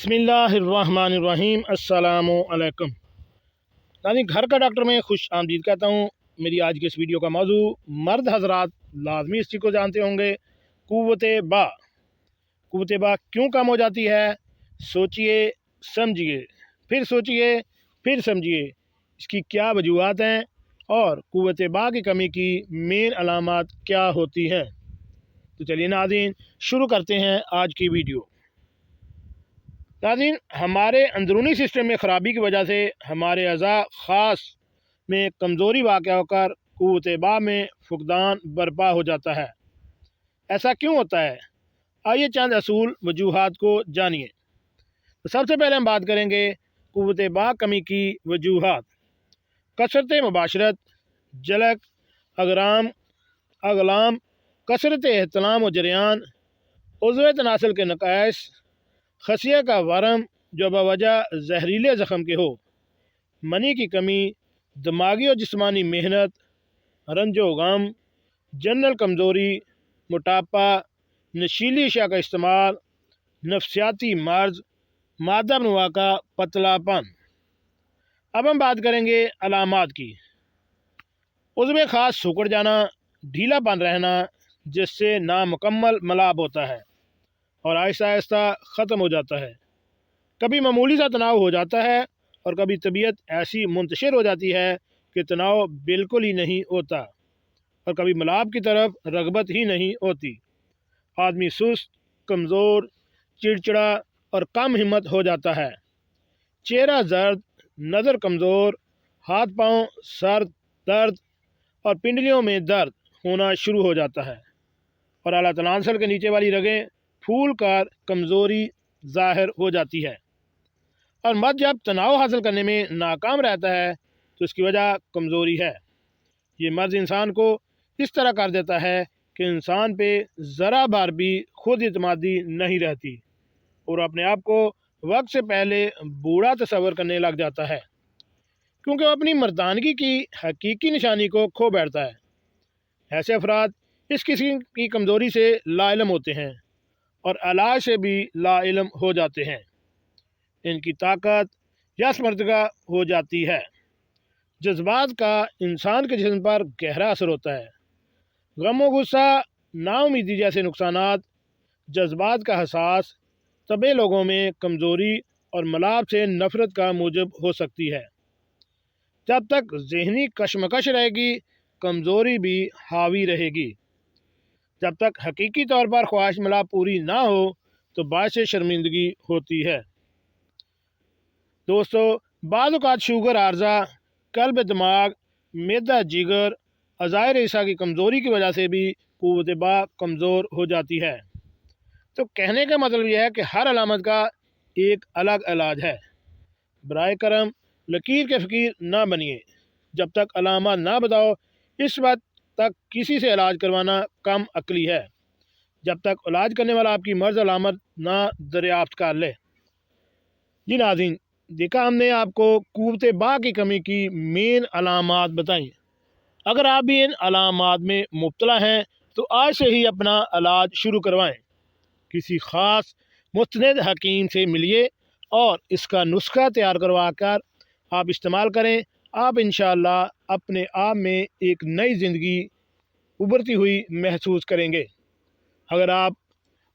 बिस्मिल्लाहिर्रहमानिर्रहीम। अस्सलामु अलैकुम। नाज़रीन, घर का डॉक्टर में खुश आमदीद कहता हूँ। मेरी आज की इस वीडियो का मौजू मर्द हजरात लाजमी इस चीज़ को जानते होंगे, कुव्वत बा क्यों कम हो जाती है। सोचिए, समझिए, फिर सोचिए, फिर समझिए इसकी क्या वजूहात हैं और कुव्वत बा की कमी की मेन अलामात क्या होती हैं। तो चलिए नाज़रीन, शुरू करते हैं आज की वीडियो। नाज़रीन, हमारे अंदरूनी सिस्टम में ख़राबी की वजह से हमारे अज़ा ख़ास में कमज़ोरी वाक़ होकर कुव्वत बा में फुक़दान बर्पा हो जाता है। ऐसा क्यों होता है? आइए चंद असूल वजूहात को जानिए। तो सबसे पहले हम बात करेंगे कुव्वत बा कमी की वजूहात। कसरत मुबाशरत, जलक, अगलाम, कसरत एहतलाम व जरियान, उज़्व तनासल के नकाइस, खसिया का वरम जो बवजह जहरीले ज़ख़म के हो, मनी की कमी, दिमागी और जिस्मानी मेहनत, रंजो गम, जनरल कमज़ोरी, मोटापा, नशीली अशिया का इस्तेमाल, नफसियाती मर्ज़, मादा नवा का पतलापन। अब हम बात करेंगे अलामात की। उज़्व ख़ास सिकुड़ जाना, ढीलापन रहना जिससे नामुकम्मल मलाब होता है और आहिस्ता आहिस्ता ख़त्म हो जाता है। कभी मामूली सा तनाव हो जाता है और कभी तबीयत ऐसी मुंतशिर हो जाती है कि तनाव बिल्कुल ही नहीं होता और कभी मलाब की तरफ रगबत ही नहीं होती। आदमी सुस्त, कमज़ोर, चिड़चिड़ा और कम हिम्मत हो जाता है। चेहरा जर्द, नज़र कमज़ोर, हाथ पाँव सर दर्द और पिंडलियों में दर्द होना शुरू हो जाता है और आला तनासल के नीचे वाली रगें फूल कर कमज़ोरी ज़ाहिर हो जाती है। और मर्द जब तनाव हासिल करने में नाकाम रहता है तो इसकी वजह कमज़ोरी है। ये मर्ज इंसान को इस तरह कर देता है कि इंसान पे ज़रा बार भी खुद इत्मादी नहीं रहती और अपने आप को वक्त से पहले बूढ़ा तस्वर करने लग जाता है, क्योंकि वो अपनी मर्दानगी की हकीकी निशानी को खो बैठता है। ऐसे अफराद इस किस्म की कमज़ोरी से लाइलम होते हैं और इलाज से भी लाइलम हो जाते हैं। इनकी ताकत या स्मर्दगा हो जाती है। जज्बात का इंसान के जिस्म पर गहरा असर होता है। गम व गुस्सा, नाउमीदी जैसे नुकसानात जज्बात का एहसास तबे लोगों में कमज़ोरी और मलाब से नफ़रत का मूजब हो सकती है। जब तक ज़हनी कशमकश रहेगी, कमज़ोरी भी हावी रहेगी। जब तक हकीकी तौर पर ख्वाहिश मलाब पूरी ना हो तो बायस शर्मिंदगी होती है। दोस्तों, बाज़ औक़ात शुगर आर्ज़ा, कल्ब दिमाग, मैदा जिगर, अज़ाए रेशा की कमज़ोरी की वजह से भी कुव्वत बा कमज़ोर हो जाती है। तो कहने का मतलब यह है कि हर अलामत का एक अलग इलाज है। बराए करम लकीर के फ़कीर ना बनिए। जब तक अलामत ना बताओ, इस वक्त तक किसी से इलाज करवाना कम अक्ली है, जब तक इलाज करने वाला आपकी मर्ज़ अलामत ना दरियाफ्त कर ले। जी नाज़रीन, देखा हमने आपको कुव्वत बा की कमी की मेन अलामात बताई। अगर आप भी इन अलामात में मुब्तला हैं तो आज से ही अपना इलाज शुरू करवाएं। किसी ख़ास मुस्तनद हकीम से मिलिए और इसका नुस्खा तैयार करवा कर आप इस्तेमाल करें। आप इंशाअल्लाह अपने आप में एक नई ज़िंदगी उभरती हुई महसूस करेंगे। अगर आप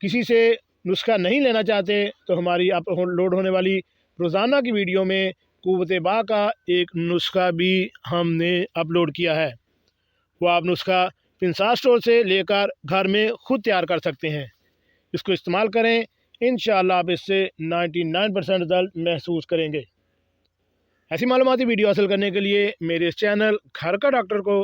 किसी से नुस्खा नहीं लेना चाहते तो हमारी अपलोड होने वाली रोज़ाना की वीडियो में कुव्वत बा का एक नुस्खा भी हमने अपलोड किया है। वो आप नुस्खा पिंसा स्टोर से लेकर घर में ख़ुद तैयार कर सकते हैं। इसको इस्तेमाल करें, इंशाअल्लाह आप इससे 99% रिज़ल्ट महसूस करेंगे। ऐसी मालूमाती वीडियो हासिल करने के लिए मेरे इस चैनल घर का डॉक्टर को